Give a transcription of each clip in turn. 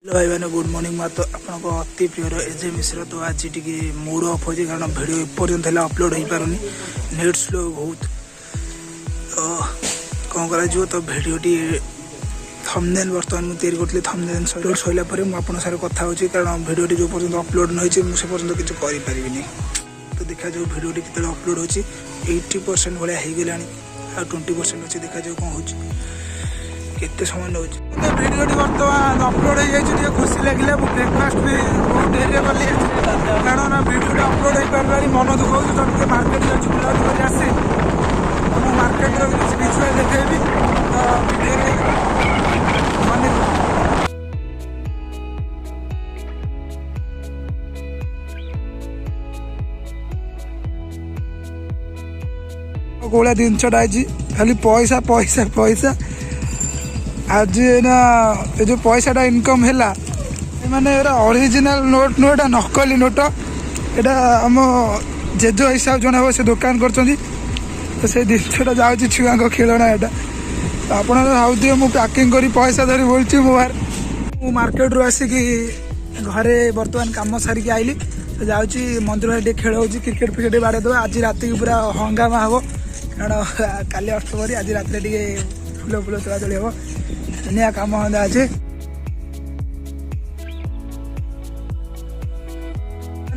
भाई मैंने good morning मैं तो आपन अति प्रियर एजे मिश्र तो आज टी मूड अफ हो कारण भिड एपर्तंत अपलोड हो पार नेट स्लो बहुत तो कौन कर तो भिडटी थंबनेल बर्तमान मुझे करी थंबनेल सैला मुझे सारे कथा हो कारण भिडटी जो पर्यटन अपलोड नहीं से पर्यटन किसी करें तो देखा जाऊ भिडटी के अपलोड हो 80% भाया हो गला आ 20% अच्छे देखा जाऊ कौन हो केते समय नौ तो भिडियो बर्तमान अपलोड हो जाए खुशी लगे ब्रेकफास्ट भी बहुत डेरी कली कारण भिडियो अपलोड हो पार मन दुख हो मार्केट अच्छी बुलाबुली कर आसे मार्केट विजुआल देखेबी तो भिडियो कौड़ा जिनसटा खाली पैसा पैसा पैसा आज ना ये जो पैसाटा इनकम है माने ओरिजिनल नोट नुटा नकली नोट यहाँ आम जेज हिसाब जन हे से दुकान कर से जिनसा जाऊँगी छुआ खेलना यहाँ तो आप भावुए मुझे पैकिंग कर पैसा धरी बोलूँ मु मार्केट रू आसिकी घरे बर्तमान कम सारिकी आइली तो जाऊँगी मंदिर खेल हो क्रिकेट फिकेट बाड़े दो आज रात की पूरा हंगामा हम कारण काली अष्टमी आज रात फुल फुल चला चली हम दुनिया काम धंदा अच्छे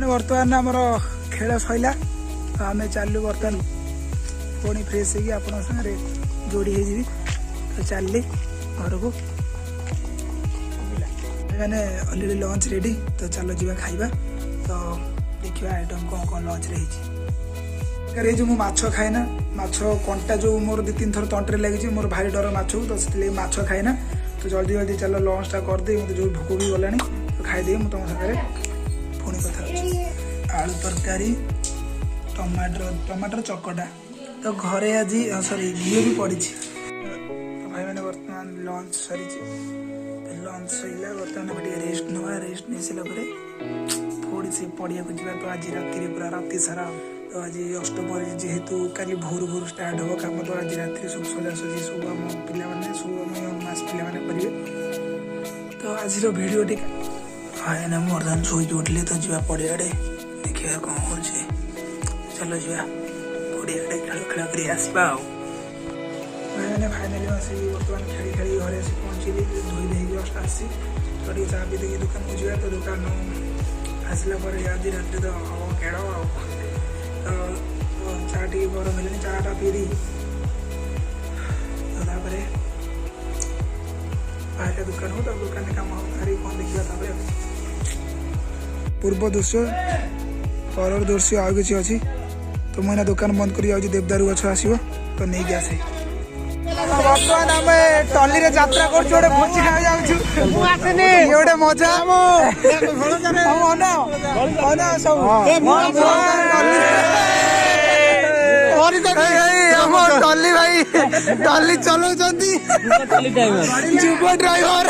बर्तमान आमर खेल सैला तो आम चलू बर्तमान पुणी फ्रेश हो सारे जोड़ी हो तो चलली घर को मैंने अलरेडी लंच रेडी तो चलो जी खाइबा तो देखा आइटम कौन कौन लंच रही जो माछ खाएना माछ कंटा जो मोर 2-3 थर तंटे लगी मोर भारी डर माछ तो से माछ खाएना तो जल्दी जल्दी चलो लंचटा करदे मत जो भोक भी गलानी तो खाईदे मुझे तुम सागर पुणी कथा आलू तरकारी टमाटर चकटा तो घरे आज सॉरी घी भी पड़ी तो भाई मैंने बर्तमान लंच सरी लंच सैला बर्तमान रेस्ट नवा रेस्ट नहीं सारा थोड़ी सी पड़िया को जा तो आज राति पूरा राति सारा तो आज अष्टपहरी जेहेतु काली भोर भोर स्टार्ट हम कम तो आज रात सब सजासजी सब आम पे सब मास पे करेंगे तो आज भिडियोटी हाँ ना बर्तमान शोक उठिले तो जा पड़ियाड़े देखिए कौन हो चलो जा पड़ियाड़े खेल खेल कर आसवा मैंने फाइनाली आसिक बर्तमान खेली खेली घर आसी पहुँचली धोई दे जस्ट आसी तो चाह पी देखिए दुकान को जा तो दुकान आसला आज रात तो हम खेड़ तो चाह टी गरम है चाटा पी तो दुकान हो तो दुकान कम सारी कौन देखा पूर्व दृश्य पर दृश्य आउ कि अच्छी तो मुझे दुकान बंद कर देवदारू गछ आसो तो नहीं कि आसे बर्तमान आम टली यात्रा कर भोजी खाई गोटे मजा टली भाई टली चलाऊ जुब ड्राइवर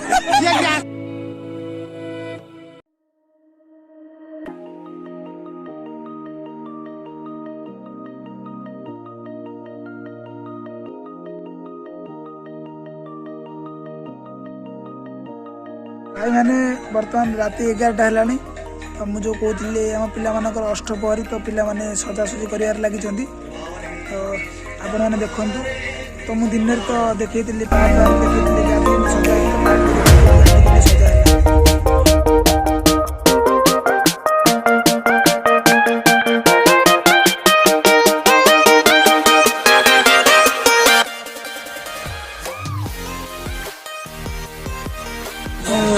भाई मैंने बर्तमान राति 11टा है तो मुझे कहते आम पे अष्टपहरी तो पे सजासजी कर लगी तो आपण मैंने देखु तो मुझे दिन तो देखी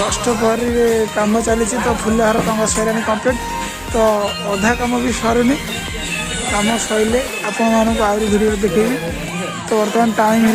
अष्टपहरी कम चली तो फुलहार कम सर कम्प्लीट तो अधा कम भी सरुनी कम सैले आपण आहरी भिडियो देखेबी तो बर्तमान टाइम है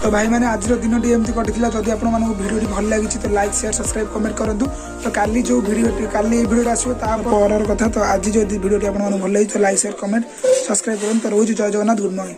तो भाई मैंने आज दिन एमती कटी जदि आप भिडियो भल लगी तो लाइक शेयर सब्सक्राइब कमेंट करूँ तो काली जो भिडियो काली भिडियो आसो पर कथा तो आज जो भिडियो आप भल लगी तो लाइक शेयर कमेंट सब्सक्राइब करूँ तो रोज जय जगन्नाथ गुड मॉर्निंग।